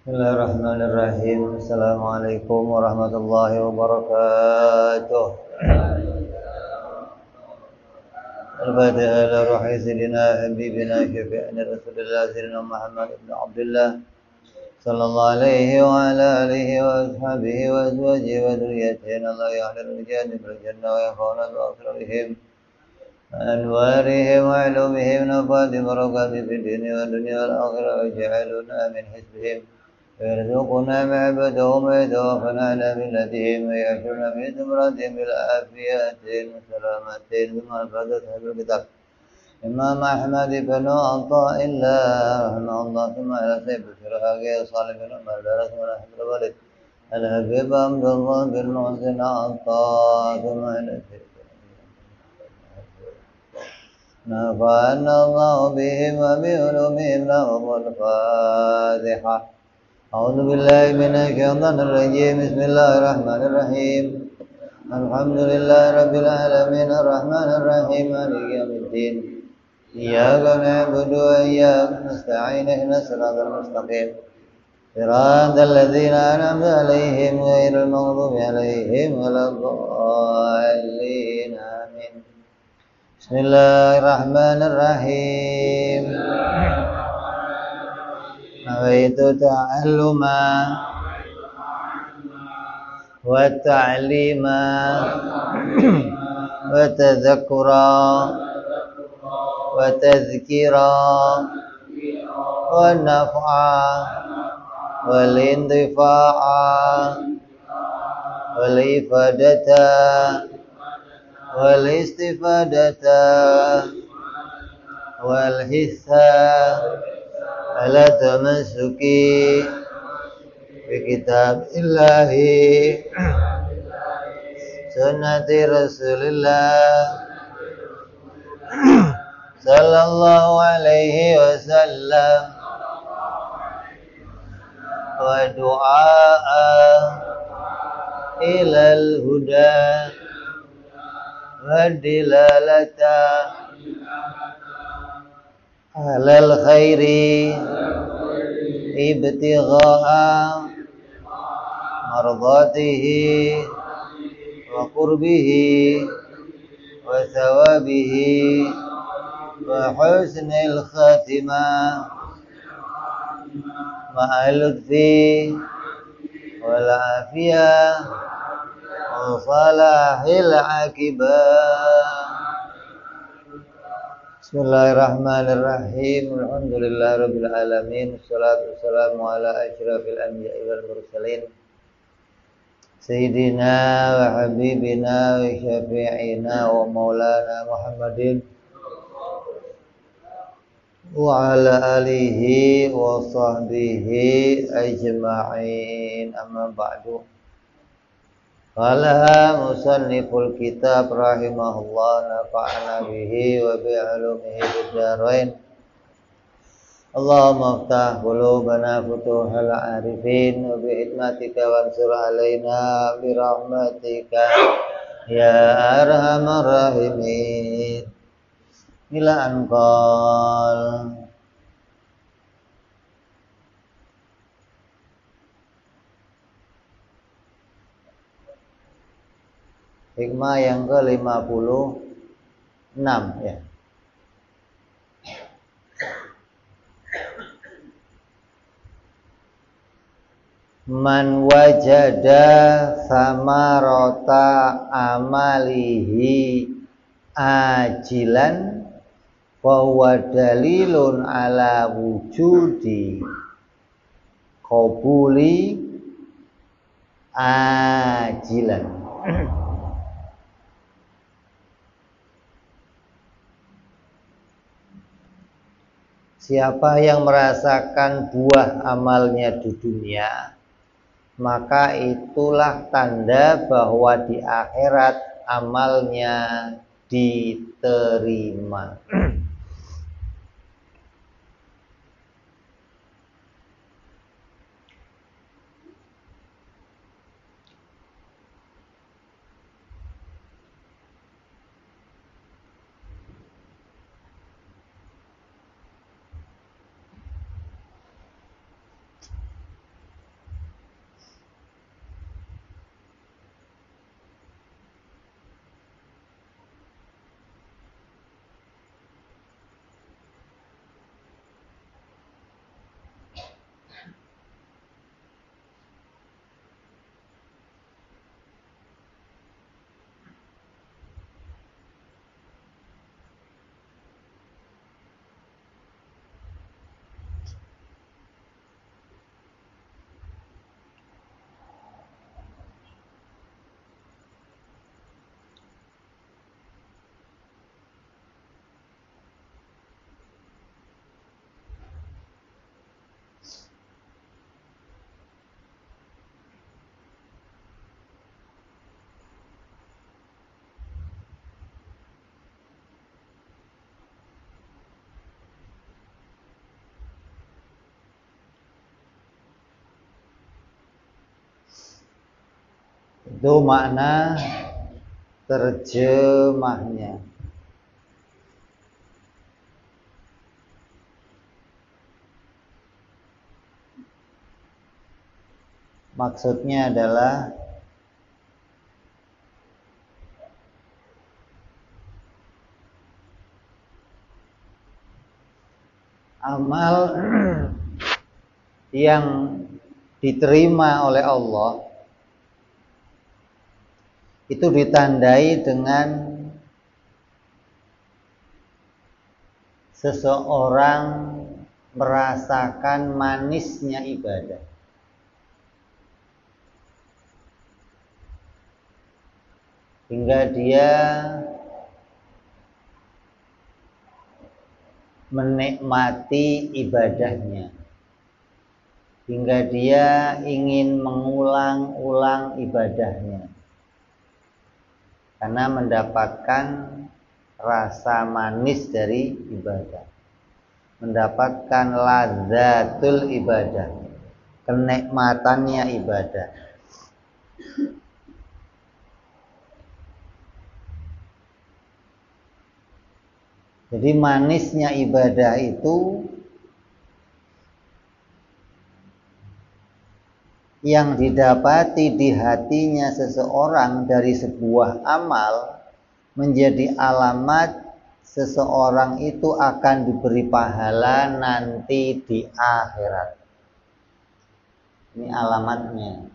Bismillahirrahmanirrahim. Assalamualaikum warahmatullahi wabarakatuh. Al-Fatiha ila ruhi sayyidina habibina syafi'ina Rasulullah sayyidina Muhammad ibn Abdullah sallallahu alaihi wa ala alihi wa ashabihi wa azwajihi wa dhurriyyatihi Allah ya'lamu al-jannah bil jannah wa yakhawna bi asrarihim أنوارهم وعلومهم نفاد بركات في الدين والدنيا والآخرة ويجعلنا من حزبهم ويرزقنا معبدهم ويتوفنا على ملتهم ويحشرنا في زمرتهم بالعافية والسلامة بما أفادت أهل الكتاب إمام أحمد بن عطاء الله رحمه الله ثم على سيف الشرحاقي صالح بن عمر درس من أحمد الوليد الحبيب عبد الله بن محسن عطاء ثم على سيف نفعنا الله بهم وبعلومهم لهم الفاتحة أعوذ بالله من الشيطان الرجيم بسم الله الرحمن الرحيم الحمد لله رب العالمين الرحمن الرحيم مالك يوم الدين إياك نعبد وإياك نستعين اهدنا الصراط المستقيم صراط الذين أنعمت عليهم غير المغضوب عليهم ولا الضالين آمين Bismillahirrahmanirrahim. Nawaitu ta'alluma wa ta'lima wa tadhakkura wa tadhkira wa naf'a wal intifa'a wal ifadata wal istifadata wal hissa ala tamassuki bi kitabillahi sunnati rasulillah sallallahu alaihi wasallam wa du'a ilal huda wadilalata alal khairi ibtigha'a mardatihi wa qurbihi wa thawabihi wa husnil khatimah ma'al lutfi wal afiyah wa salahil akibah. Bismillahirrahmanirrahim. Alhamdulillahirabbil alamin. Wassalatu wassalamu ala asyrafil anbiya'i wal mursalin sayyidina wa habibina wa syafi'ina wa maulana Muhammadin wa ala alihi wa sahbihi ajma'in. Amma ba'du. Qala musanniful kitab rahimahullah nafa'ana bihi wa bi'ulumihi bid-darain. Allahumma aftah qulubana futuhal arifin wa bi'idmatika wansur alaina birahmatika ya arhamar rahimin. Ila anqal hikmah yang ke-56 ya. Man wajada samarata amalihi ajilan wa huwa dalilun ala wujudi qabuli ajilan. Siapa yang merasakan buah amalnya di dunia, maka itulah tanda bahwa di akhirat amalnya diterima. Itu makna terjemahnya. Maksudnya adalah amal yang diterima oleh Allah itu ditandai dengan seseorang merasakan manisnya ibadah. Hingga dia menikmati ibadahnya. Hingga dia ingin mengulang-ulang ibadahnya. Karena mendapatkan rasa manis dari ibadah. Mendapatkan lazzatul ibadah. Kenikmatannya ibadah. Jadi manisnya ibadah itu yang didapati di hatinya seseorang dari sebuah amal menjadi alamat seseorang itu akan diberi pahala nanti di akhirat. Ini alamatnya.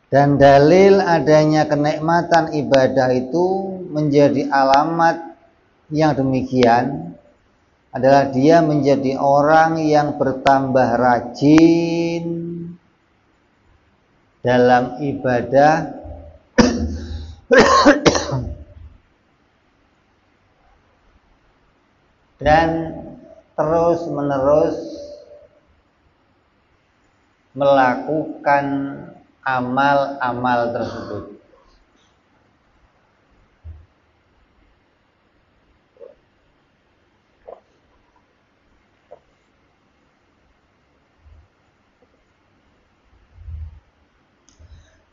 Dan dalil adanya kenikmatan ibadah itu menjadi alamat yang demikian adalah dia menjadi orang yang bertambah rajin dalam ibadah dan terus-menerus melakukan amal-amal tersebut.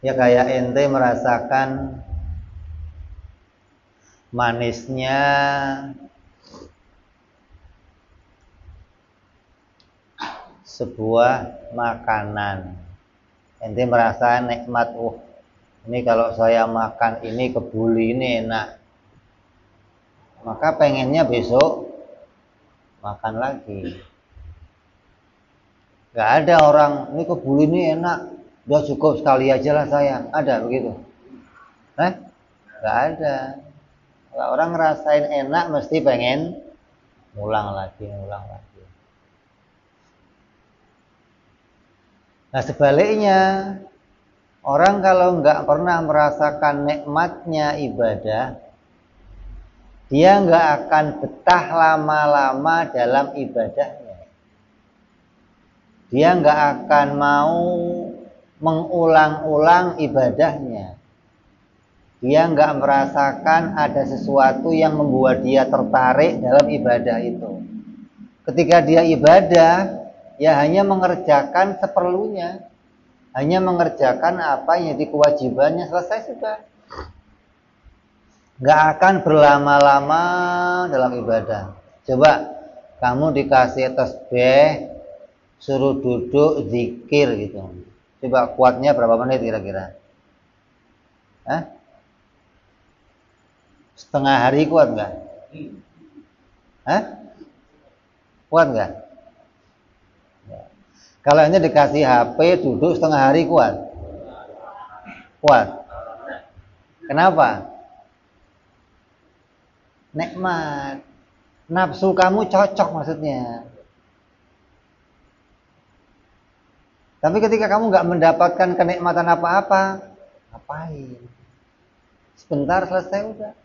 Ya kayak ente merasakan manisnya sebuah makanan. Ente merasa nikmat, ini kalau saya makan ini kebuli ini enak. Maka pengennya besok makan lagi. Gak ada orang, ini kebuli ini enak, udah cukup sekali aja lah saya. Ada begitu? Gak ada. Kalau orang ngerasain enak mesti pengen ngulang lagi. Nah sebaliknya, orang kalau nggak pernah merasakan nikmatnya ibadah, dia nggak akan betah lama-lama dalam ibadahnya. Dia nggak akan mau mengulang-ulang ibadahnya. Dia nggak merasakan ada sesuatu yang membuat dia tertarik dalam ibadah itu. Ketika dia ibadah, ya hanya mengerjakan seperlunya, hanya mengerjakan apa yang jadi kewajibannya, selesai sudah. Gak akan berlama-lama dalam ibadah. Coba kamu dikasih tasbih, suruh duduk zikir gitu. Coba kuatnya berapa menit kira-kira? Setengah hari kuat nggak? Kuat nggak? Kalau ini dikasih HP duduk setengah hari kuat? Kuat. Kenapa? Nikmat. Nafsu kamu cocok maksudnya. Tapi ketika kamu nggak mendapatkan kenikmatan apa-apa, ngapain? Sebentar selesai udah.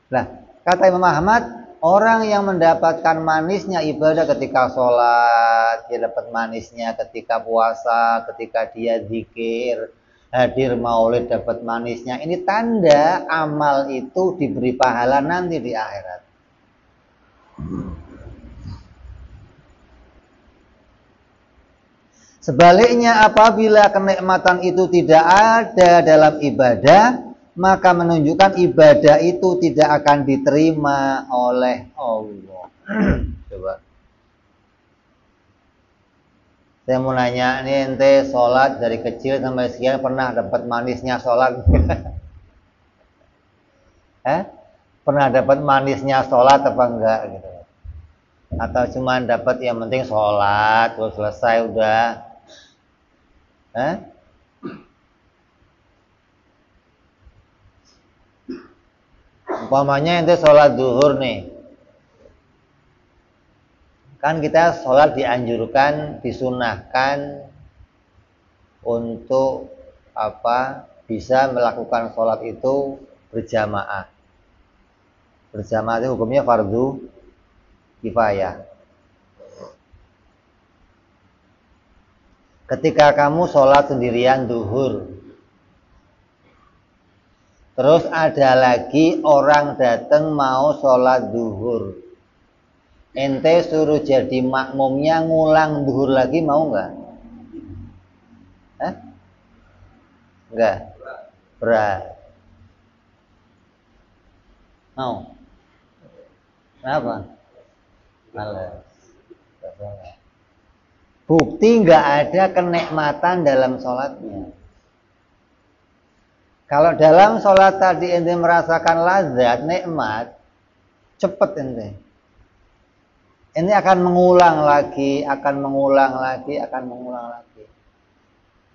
Nah, kata Imam Ahmad, orang yang mendapatkan manisnya ibadah ketika sholat, dia dapat manisnya ketika puasa, ketika dia zikir, hadir maulid dapat manisnya. Ini tanda amal itu diberi pahala nanti di akhirat. Sebaliknya apabila kenikmatan itu tidak ada dalam ibadah, maka menunjukkan ibadah itu tidak akan diterima oleh Allah. Coba. Saya mau nanya, ini ente sholat dari kecil sampai sekian pernah dapat manisnya sholat? Pernah dapat manisnya sholat apa enggak gitu? Atau cuma dapat yang penting sholat, terus selesai udah? Umpamanya ente sholat zuhur nih, kan kita sholat dianjurkan, disunahkan untuk bisa melakukan sholat itu berjamaah. Berjamaah itu hukumnya fardu kifayah. Ketika kamu sholat sendirian zuhur, terus ada lagi orang datang mau sholat zuhur, ente suruh jadi makmumnya ngulang zuhur lagi, mau nggak? Enggak? Berat. Mau? Kenapa? Males. Bukti nggak ada kenikmatan dalam sholatnya. Kalau dalam sholat tadi ente merasakan lazat, nikmat, cepet ente. Ini akan mengulang lagi, akan mengulang lagi.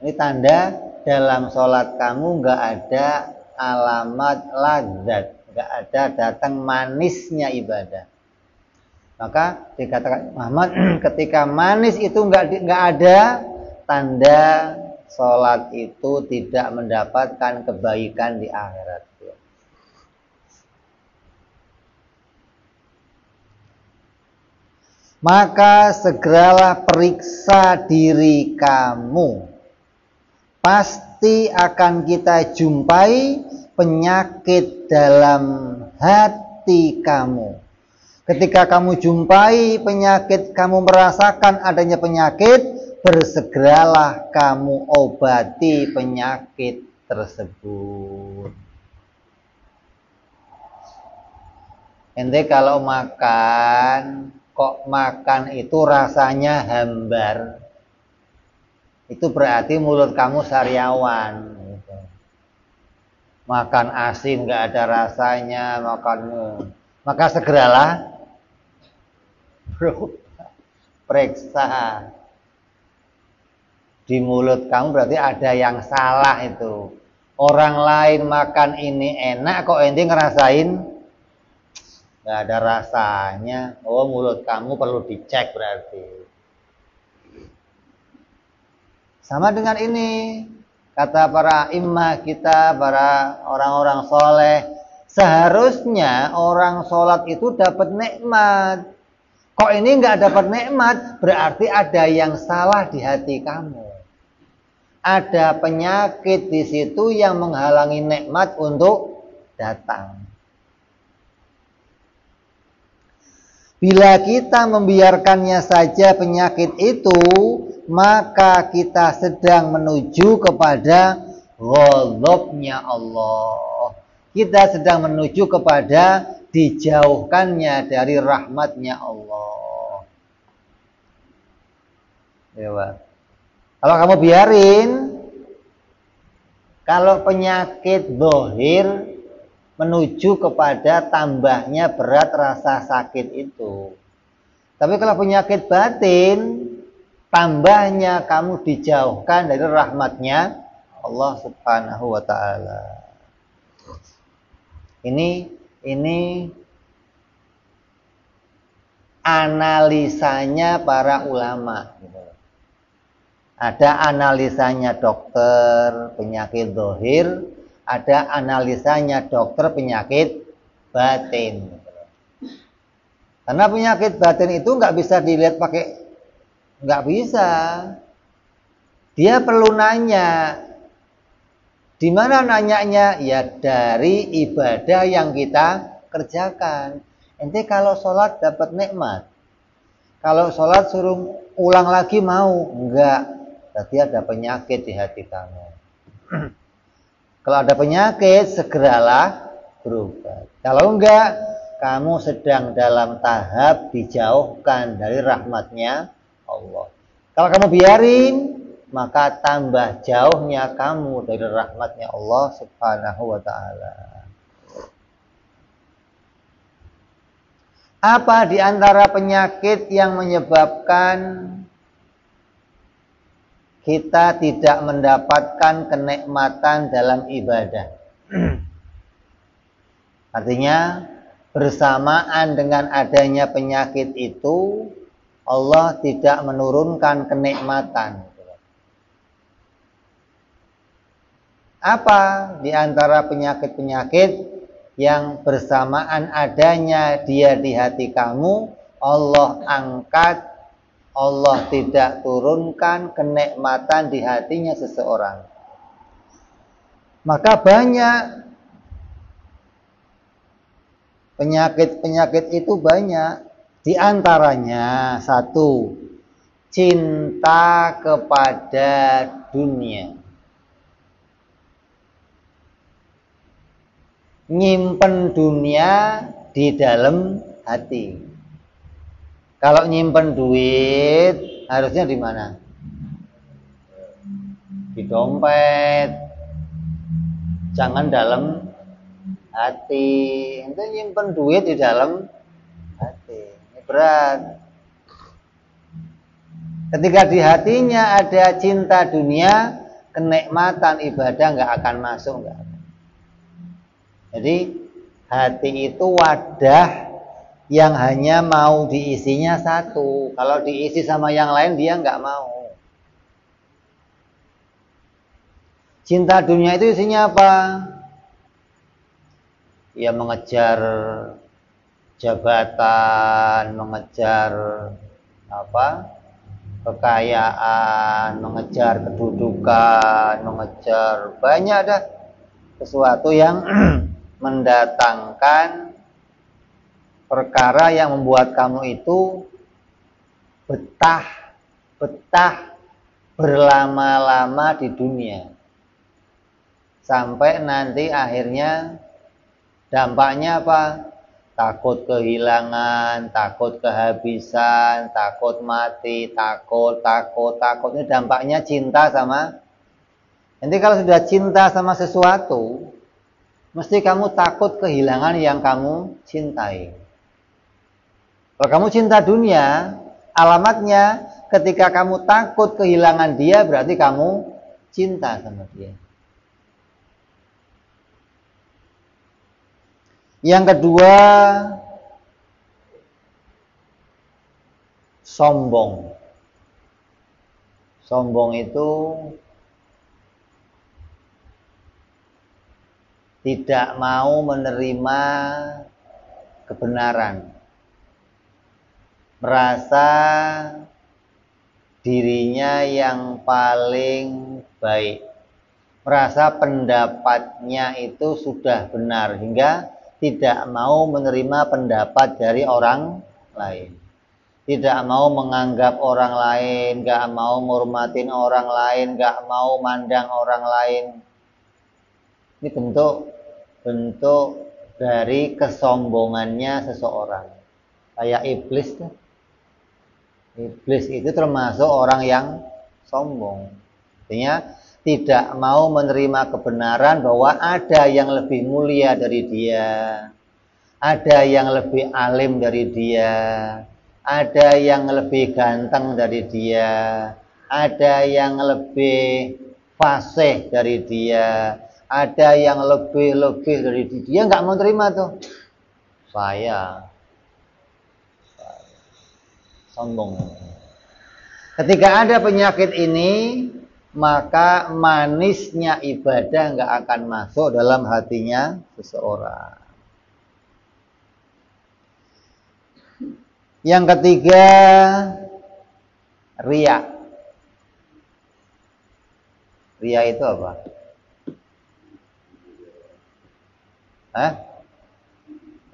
Ini tanda dalam sholat kamu nggak ada alamat lazat, nggak ada datang manisnya ibadah. Maka dikatakan Muhammad, ketika manis itu nggak ada, tanda sholat itu tidak mendapatkan kebaikan di akhirat. Maka segeralah periksa diri kamu. Pasti akan kita jumpai penyakit dalam hati kamu. Ketika kamu jumpai penyakit, kamu merasakan adanya penyakit, bersegeralah kamu obati penyakit tersebut. Ente kalau makan, kok makan itu rasanya hambar, itu berarti mulut kamu sariawan. Makan asin nggak ada rasanya, maka segeralah periksa di mulut kamu, berarti ada yang salah itu. Orang lain makan ini enak, kok ente ngerasain nggak ada rasanya. Oh, mulut kamu perlu dicek berarti. Sama dengan ini, kata para imam kita, para orang-orang soleh, seharusnya orang sholat itu dapat nikmat. Kok ini nggak dapat nikmat, berarti ada yang salah di hati kamu. Ada penyakit di situ yang menghalangi nikmat untuk datang. Bila kita membiarkannya saja penyakit itu, maka kita sedang menuju kepada ghadabnya Allah. Kita sedang menuju kepada dijauhkannya dari rahmatnya Allah. Ya, Pak. Kalau kamu biarin, kalau penyakit zahir menuju kepada tambahnya berat rasa sakit itu. Tapi kalau penyakit batin, tambahnya kamu dijauhkan dari rahmatnya Allah Subhanahu wa ta'ala. Ini analisanya para ulama. Ada analisanya dokter penyakit zahir, ada analisanya dokter penyakit batin. Karena penyakit batin itu nggak bisa dilihat pakai, nggak bisa. Dia perlu nanya. Di mana nanyanya? Ya dari ibadah yang kita kerjakan. Ente kalau sholat dapat nikmat, kalau sholat suruh ulang lagi mau? Enggak. berarti ada penyakit di hati kamu. Kalau ada penyakit, segeralah berobat. Kalau enggak, kamu sedang dalam tahap dijauhkan dari rahmatnya Allah. Kalau kamu biarin, maka tambah jauhnya kamu dari rahmatnya Allah Subhanahu wa ta'ala. Apa di antara penyakit yang menyebabkan kita tidak mendapatkan kenikmatan dalam ibadah? Artinya, bersamaan dengan adanya penyakit itu, Allah tidak menurunkan kenikmatan. Apa di antara penyakit-penyakit yang bersamaan adanya dia di hati kamu, Allah angkat, Allah tidak turunkan kenikmatan di hatinya seseorang? Maka banyak penyakit-penyakit itu banyak. Di antaranya satu, cinta kepada dunia. Nyimpen dunia di dalam hati. Kalau nyimpen duit harusnya di mana? Di dompet. Jangan dalam hati. Itu nyimpen duit di dalam hati. Ini berat. Ketika di hatinya ada cinta dunia, kenikmatan ibadah nggak akan masuk, nggak. Jadi hati itu wadah yang hanya mau diisinya satu. Kalau diisi sama yang lain dia nggak mau. Cinta dunia itu isinya apa? Ya mengejar jabatan, mengejar kekayaan, mengejar kedudukan, mengejar banyak dah sesuatu yang mendatangkan perkara yang membuat kamu itu betah berlama-lama di dunia, sampai nanti akhirnya dampaknya apa? Takut kehilangan, takut kehabisan, takut mati, takut. Ini dampaknya cinta sama. Nanti kalau sudah cinta sama sesuatu, mesti kamu takut kehilangan yang kamu cintai. Kalau kamu cinta dunia, alamatnya ketika kamu takut kehilangan dia, berarti kamu cinta sama dia. Yang kedua, sombong. Sombong itu tidak mau menerima kebenaran, merasa dirinya yang paling baik, merasa pendapatnya itu sudah benar, hingga tidak mau menerima pendapat dari orang lain, tidak mau menganggap orang lain, gak mau menghormatin orang lain, gak mau mandang orang lain. Ini bentuk dari kesombongannya seseorang. Kayak iblis tuh. Iblis itu termasuk orang yang sombong. Artinya tidak mau menerima kebenaran bahwa ada yang lebih mulia dari dia, ada yang lebih alim dari dia, ada yang lebih ganteng dari dia, ada yang lebih fasih dari dia, ada yang lebih dari dia. Dia nggak mau terima tuh. Saya sombong. Ketika ada penyakit ini, maka manisnya ibadah nggak akan masuk dalam hatinya seseorang. Yang ketiga, riya. Riya itu apa?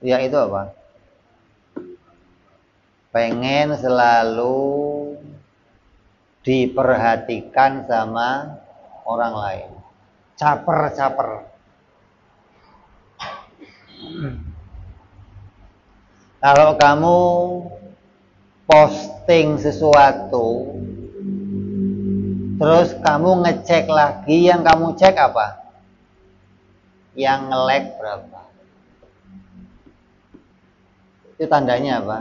Riya itu apa? Pengen selalu diperhatikan sama orang lain. Caper. Kalau kamu posting sesuatu, terus kamu ngecek lagi, yang kamu cek apa? Yang nge-like berapa? Itu tandanya apa?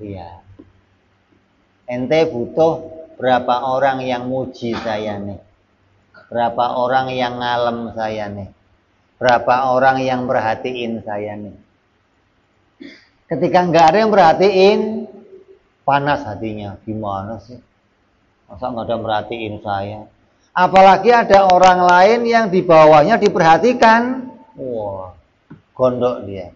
Iya. Ente butuh berapa orang yang muji saya nih? Berapa orang yang ngalem saya nih? Berapa orang yang perhatiin saya nih? Ketika nggak ada yang perhatiin, panas hatinya. Gimana sih? Masa nggak ada merhatiin saya? Apalagi ada orang lain yang di bawahnya diperhatikan. Wah, gondok dia.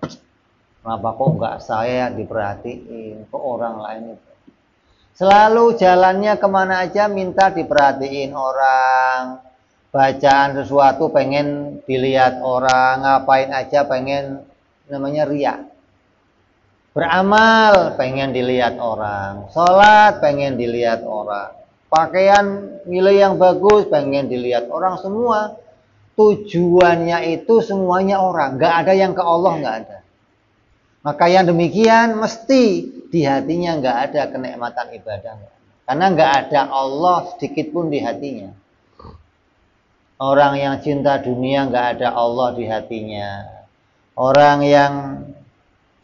Kenapa kok nggak saya diperhatiin? Kok orang lain itu? Selalu jalannya kemana aja minta diperhatiin orang. Bacaan sesuatu pengen dilihat orang. Ngapain aja pengen, namanya riya. Beramal pengen dilihat orang, sholat pengen dilihat orang, pakaian milih yang bagus pengen dilihat orang. Semua tujuannya itu semuanya orang, nggak ada yang ke Allah, nggak ada. Maka yang demikian mesti di hatinya nggak ada kenikmatan ibadah, karena nggak ada Allah sedikit pun di hatinya. Orang yang cinta dunia nggak ada Allah di hatinya. Orang yang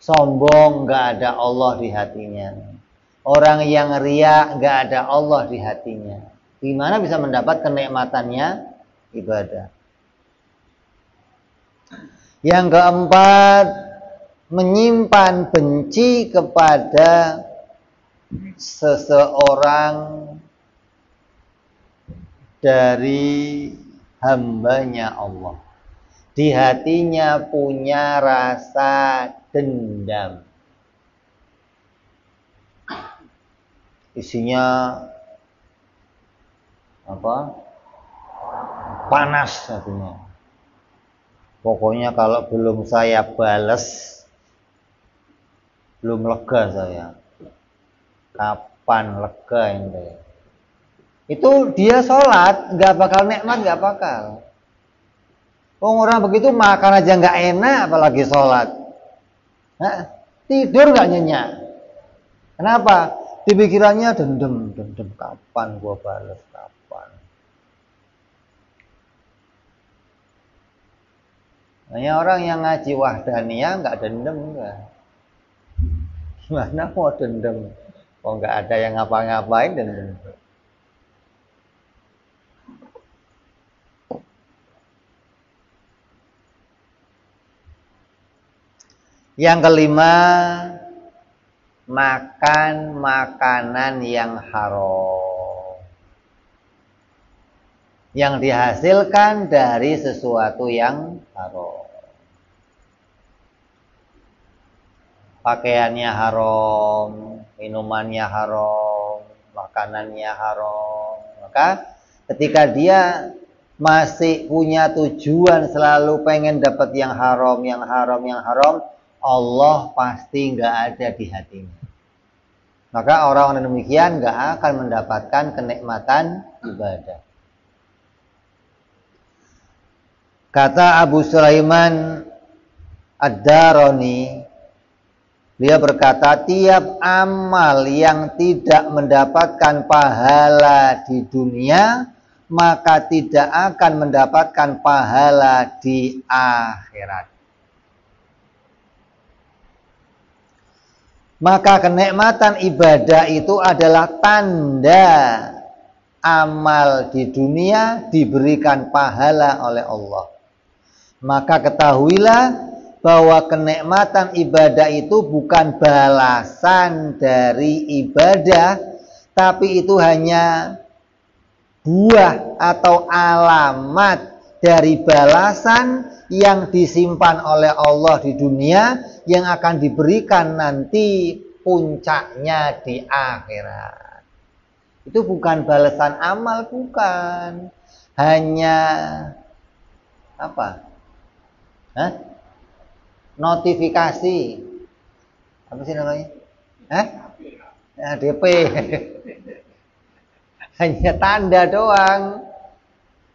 sombong nggak ada Allah di hatinya. Orang yang riya nggak ada Allah di hatinya. Gimana bisa mendapat kenikmatannya ibadah? Yang keempat, menyimpan benci kepada seseorang dari hambanya Allah. Di hatinya punya rasa dendam. Isinya apa? Panas hatinya. Pokoknya kalau belum saya bales, belum lega saya. Kapan lega ini? Itu dia sholat, nggak bakal nikmat, nggak bakal. Orang begitu makan aja nggak enak, apalagi sholat. Nah, tidur nggak nyenyak. Kenapa? Di pikirannya dendam. Kapan gua balas? Kapan? Hanya orang yang ngaji wahdaniyah nggak dendam, enggak. Gimana mau dendam? Oh, nggak ada yang ngapa-ngapain dendam. Yang kelima, makan makanan yang haram, yang dihasilkan dari sesuatu yang haram. Pakaiannya haram, minumannya haram, makanannya haram. Maka ketika dia masih punya tujuan selalu pengen dapat yang haram, Allah pasti nggak ada di hatinya. Maka orang-orang demikian nggak akan mendapatkan kenikmatan ibadah. Kata Abu Sulaiman Ad-Darani, dia berkata, tiap amal yang tidak mendapatkan pahala di dunia, maka tidak akan mendapatkan pahala di akhirat. Maka kenikmatan ibadah itu adalah tanda amal di dunia diberikan pahala oleh Allah. Maka ketahuilah bahwa kenikmatan ibadah itu bukan balasan dari ibadah, tapi itu hanya buah atau alamat dari balasan yang disimpan oleh Allah di dunia, yang akan diberikan nanti puncaknya di akhirat. Itu bukan balasan amal, bukan. Hanya apa? Notifikasi. Apa sih namanya? DP. hanya tanda doang.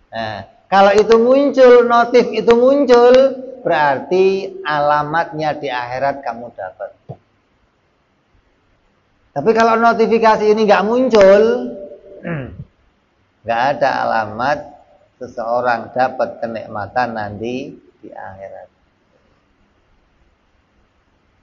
Nah, kalau itu muncul, notif itu muncul, berarti alamatnya di akhirat kamu dapat. Tapi kalau notifikasi ini nggak muncul, nggak ada alamat seseorang dapat kenikmatan nanti di akhirat.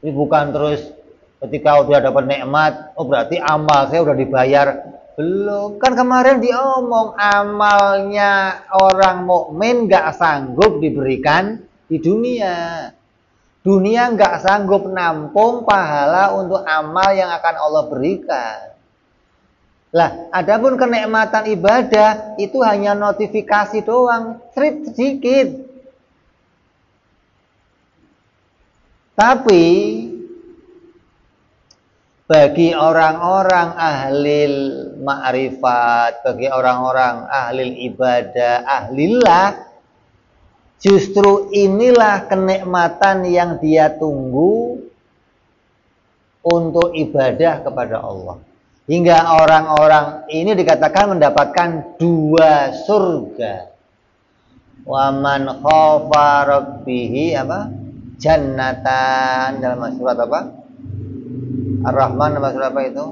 Ini bukan terus ketika udah dapat nikmat, oh berarti amal saya udah dibayar. Belum, kan kemarin diomong amalnya orang mukmin nggak sanggup diberikan di dunia. Dunia nggak sanggup nampung pahala untuk amal yang akan Allah berikan. Lah, adapun kenikmatan ibadah itu hanya notifikasi doang, sedikit. Tapi bagi orang-orang ahli ma'rifat, bagi orang-orang ahli ibadah, ahlillah, justru inilah kenikmatan yang dia tunggu untuk ibadah kepada Allah. Hingga orang-orang ini dikatakan mendapatkan 2 surga. Wa man khafa rabbihi apa? Jannatan, dalam surat apa? Ar-Rahman, nama surat apa itu?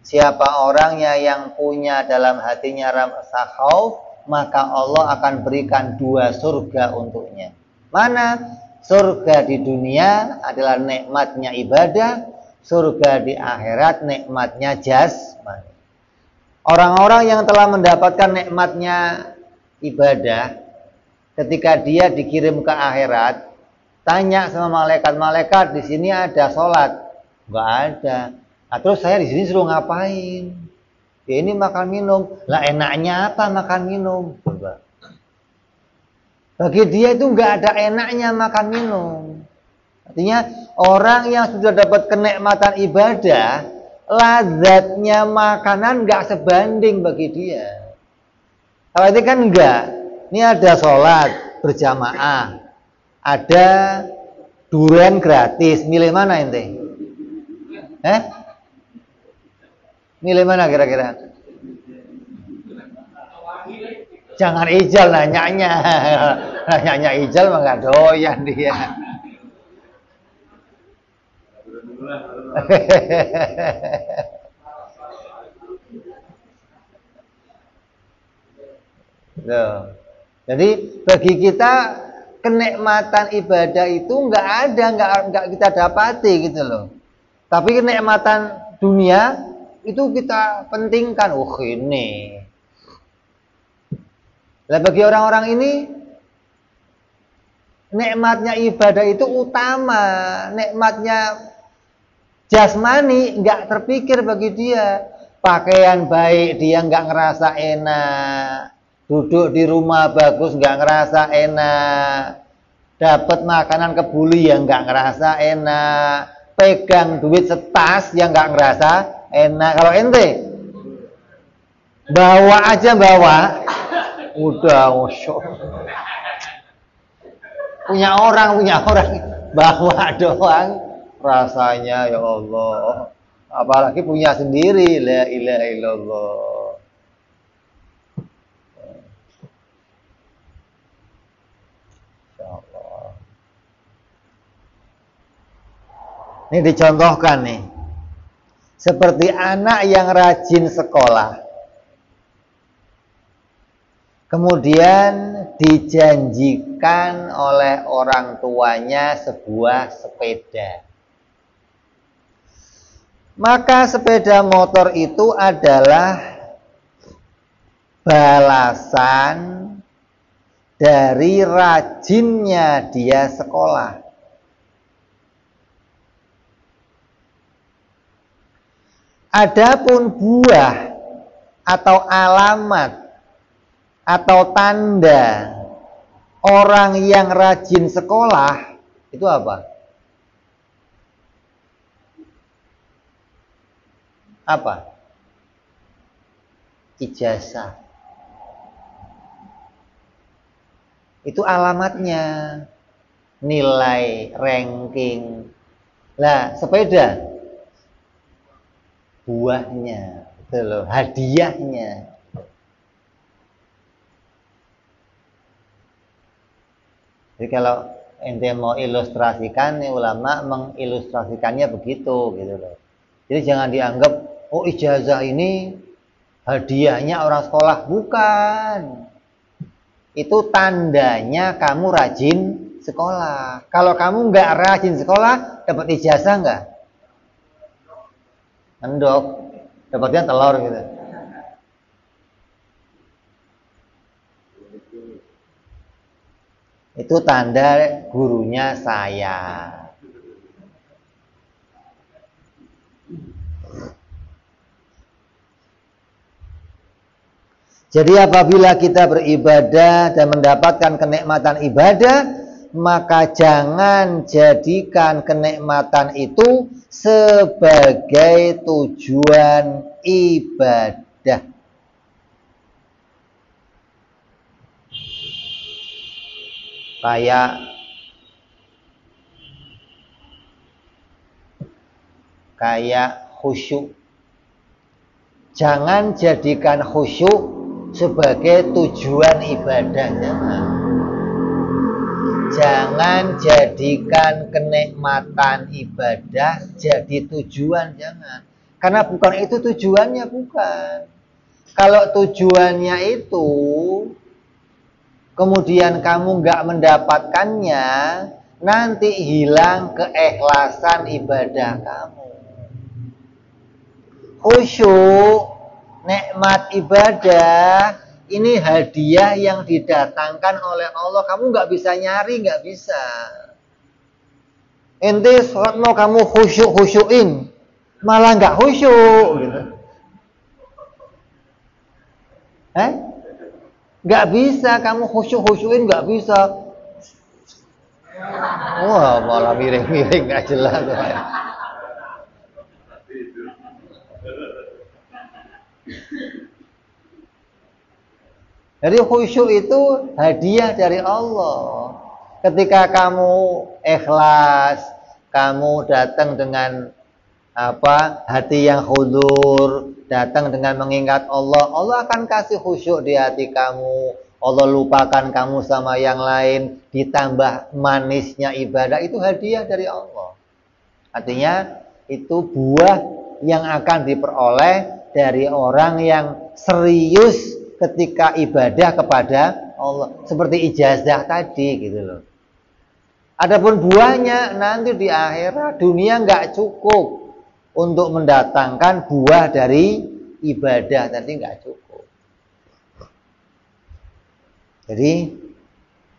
Siapa orangnya yang punya dalam hatinya rasa khauf, maka Allah akan berikan 2 surga untuknya. Mana? Surga di dunia adalah nikmatnya ibadah, surga di akhirat nikmatnya jasmani. Orang-orang yang telah mendapatkan nikmatnya ibadah, ketika dia dikirim ke akhirat, tanya sama malaikat-malaikat, di sini ada sholat? Enggak ada. Nah, terus saya di sini suruh ngapain? Ya ini makan minum. Lah enaknya apa makan minum? Coba. Bagi dia itu enggak ada enaknya makan minum. Artinya orang yang sudah dapat kenikmatan ibadah, lazatnya makanan enggak sebanding bagi dia. Kalau itu kan enggak. Ini ada sholat berjamaah, ada durian gratis. Milih mana ente? Milih mana kira-kira? Jangan ijal nanyanya. Nanyanya ijal mah gak doyan dia. Loh. Jadi bagi kita kenikmatan ibadah itu nggak ada, nggak kita dapati gitu loh. Tapi kenikmatan dunia itu kita pentingkan. Oh ini. Nah bagi orang-orang ini nikmatnya ibadah itu utama, nikmatnya jasmani nggak terpikir bagi dia. Pakaian baik dia nggak ngerasa enak, duduk di rumah bagus nggak ngerasa enak, dapat makanan kebuli yang nggak ngerasa enak, pegang duit setas yang nggak ngerasa enak. Kalau ente bawa aja udah musuh. punya orang bawa doang rasanya ya Allah. Apalagi punya sendiri, la ilaha illallah. Insyaallah. Ini dicontohkan nih. Seperti anak yang rajin sekolah. Kemudian dijanjikan oleh orang tuanya sebuah sepeda. Maka sepeda motor itu adalah balasan dari rajinnya dia sekolah. Adapun buah atau alamat atau tanda orang yang rajin sekolah itu apa? Apa? Ijazah. Itu alamatnya. Nilai, ranking. Lah, sepeda buahnya. Itu loh, hadiahnya. Jadi kalau ente mau ilustrasikan, nih ulama mengilustrasikannya begitu gitu loh. Jadi jangan dianggap oh ijazah ini hadiahnya orang sekolah, bukan. Itu tandanya kamu rajin sekolah. Kalau kamu nggak rajin sekolah, dapat ijazah nggak? Endok, dapatnya telur gitu. Itu tanda gurunya saya. Jadi apabila kita beribadah dan mendapatkan kenikmatan ibadah, maka jangan jadikan kenikmatan itu sebagai tujuan ibadah. Kayak khusyuk. Jangan jadikan khusyuk sebagai tujuan ibadah, jangan jadikan kenikmatan ibadah jadi tujuan, jangan. Karena bukan itu tujuannya, bukan. Kalau tujuannya itu kemudian kamu nggak mendapatkannya, nanti hilang keikhlasan ibadah kamu. Khusyuk, nikmat ibadah, ini hadiah yang didatangkan oleh Allah. Kamu nggak bisa nyari, nggak bisa. Ente sholat mau kamu khusyuk-khusyukin, malah nggak khusyuk gitu. Nggak bisa kamu khusyuk-khusyukin, nggak bisa. Wah, malah miring-miring nggak jelas. Jadi khusyuk itu hadiah dari Allah. Ketika kamu ikhlas, kamu datang dengan hati yang khudur, datang dengan mengingat Allah, Allah akan kasih khusyuk di hati kamu. Allah lupakan kamu sama yang lain, ditambah manisnya ibadah, itu hadiah dari Allah. Artinya itu buah yang akan diperoleh dari orang yang serius ketika ibadah kepada Allah, seperti ijazah tadi gitu loh. Adapun buahnya nanti di akhirat, dunia nggak cukup untuk mendatangkan buah dari ibadah tadi, nggak cukup. Jadi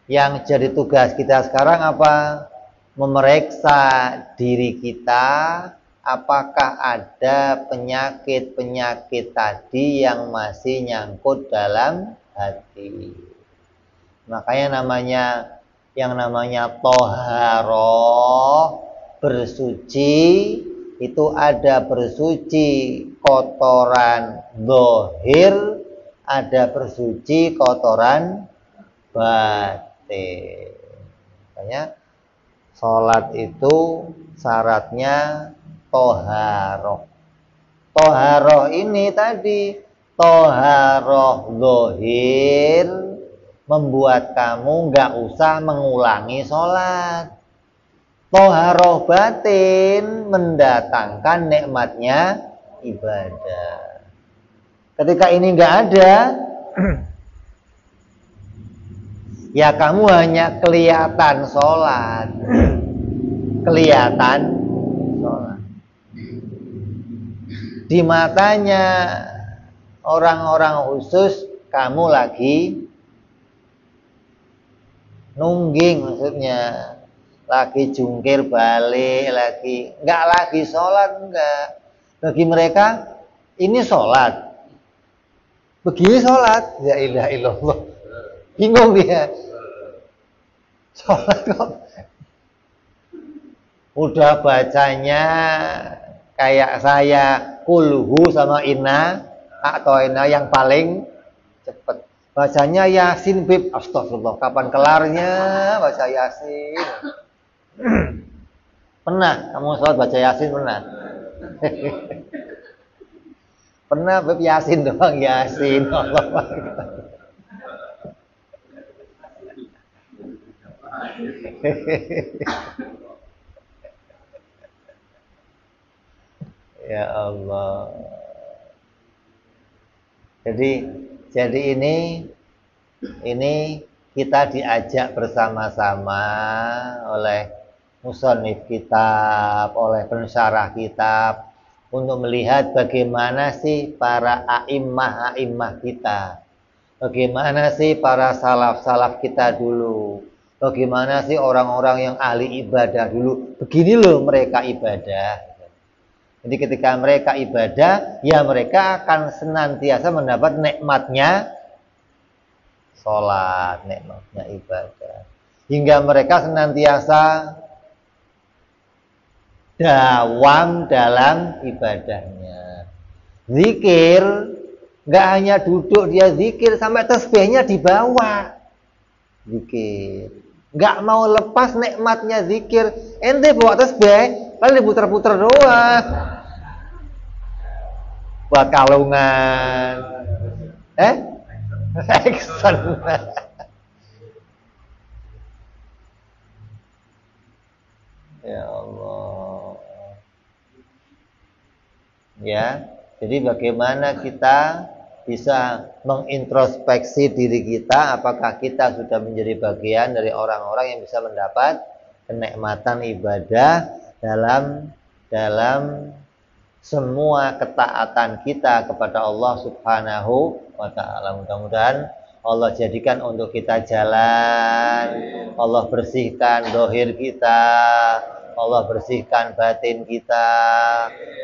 yang jadi tugas kita sekarang apa? Memeriksa diri kita, apakah ada penyakit-penyakit tadi yang masih nyangkut dalam hati. Makanya yang namanya toharoh, bersuci, itu ada bersuci kotoran zahir, ada bersuci kotoran batin. Makanya sholat itu syaratnya toharoh. Toharoh ini tadi, toharoh zahir, membuat kamu nggak usah mengulangi sholat. Toharoh batin mendatangkan nikmatnya ibadah. Ketika ini nggak ada, ya kamu hanya kelihatan sholat, kelihatan sholat. Di matanya orang-orang khusus kamu lagi nungging, maksudnya lagi jungkir balik, nggak lagi sholat, enggak. Bagi mereka ini sholat, begini sholat, ya ilaha illallah, bingung dia. Sholat kok udah bacanya kayak saya kulhu sama inna atau inna yang paling cepet. Bacanya Yasin bib, astagfirullah, kapan kelarnya baca Yasin? Pernah kamu sholat baca Yasin, pernah? Pernah bab Yasin doang, Yasin. Allah. Ya Allah. Jadi ini kita diajak bersama-sama oleh musannif kitab, oleh pensyarah kitab untuk melihat bagaimana sih para a'immah kita. Bagaimana sih para salaf-salaf kita dulu. Bagaimana sih orang-orang yang ahli ibadah dulu. Begini loh mereka ibadah. Jadi ketika mereka ibadah, ya mereka akan senantiasa mendapat nikmatnya sholat, nikmatnya ibadah. Hingga mereka senantiasa dawam dalam ibadahnya. Zikir, nggak hanya duduk dia zikir, sampai tasbihnya dibawa. Zikir. Nggak mau lepas nikmatnya zikir. Ente bawa tasbih, paling diputer-puter doang. Buat kalungan. Action. Ya Allah. Ya, jadi bagaimana kita bisa mengintrospeksi diri kita, apakah kita sudah menjadi bagian dari orang-orang yang bisa mendapat kenikmatan ibadah dalam semua ketaatan kita kepada Allah Subhanahu wa ta'ala. Mudah-mudahan Allah jadikan untuk kita jalan, Allah bersihkan zahir kita, Allah bersihkan batin kita,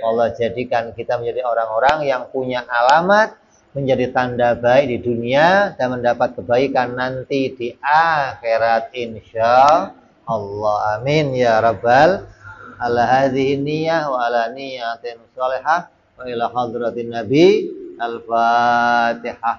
Allah jadikan kita menjadi orang-orang yang punya alamat, menjadi tanda baik di dunia dan mendapat kebaikan nanti di akhirat insya Allah. Amin ya rabbal ala hadhihi niyyah wa ala niyatin salihah wa ila hadratin nabi al-fatihah.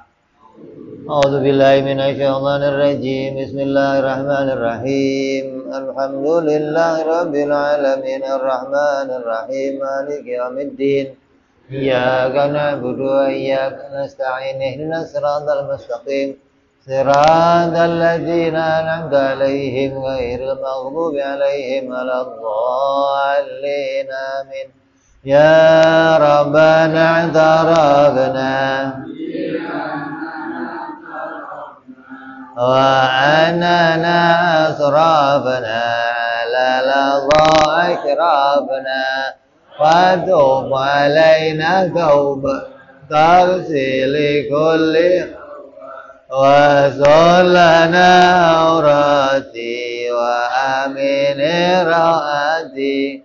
A'udzu billahi minasyaitonir rajim. Bismillahirrahmanirrahim. Alhamdulillahi rabbil alamin arrahmanir rahim maliki yaumiddin. Iyyaka na'budu wa iyyaka nasta'in ihdinas siratal mustaqim. Siratal ladzina an'amta 'alaihim ghairil maghdubi 'alaihim waladdallin. Amin. Ya Rabbana i'tarafna wa anana asrafna la ladha ashrafna wa tub alaina tawba taghsil kulli wa sallana awrati wa amin raati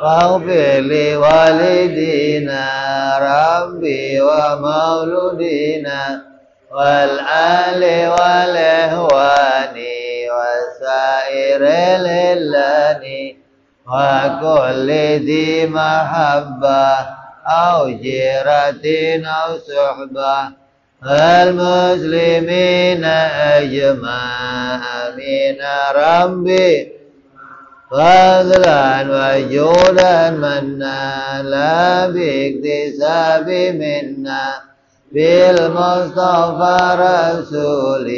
waghfir li walidina rabbi wa mauludina wal ali wal ihwani wasairil illani wa kulli di mahabbah au jiratin au suhbah al muslimina ajma' amin rabbi fadlan wa judan manna la biktisabi minna bil mustafa rasulina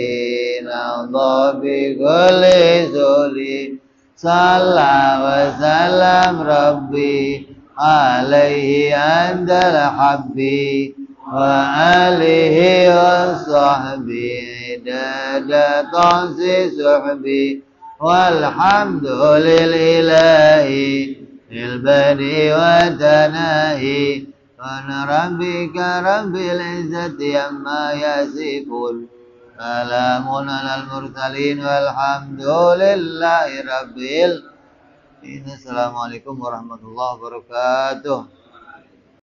dhabi kulli suli salla wa salam rabbi alaihi andal habbi wa alihi wa sahbihi dada tansi suhbi walhamdulillahi ilbani wa tanahi Ana rabbika rabbil izzati amma yasifun salamun alal mursalin walhamdulillahi rabbil alamin. Assalamualaikum warahmatullahi wabarakatuh.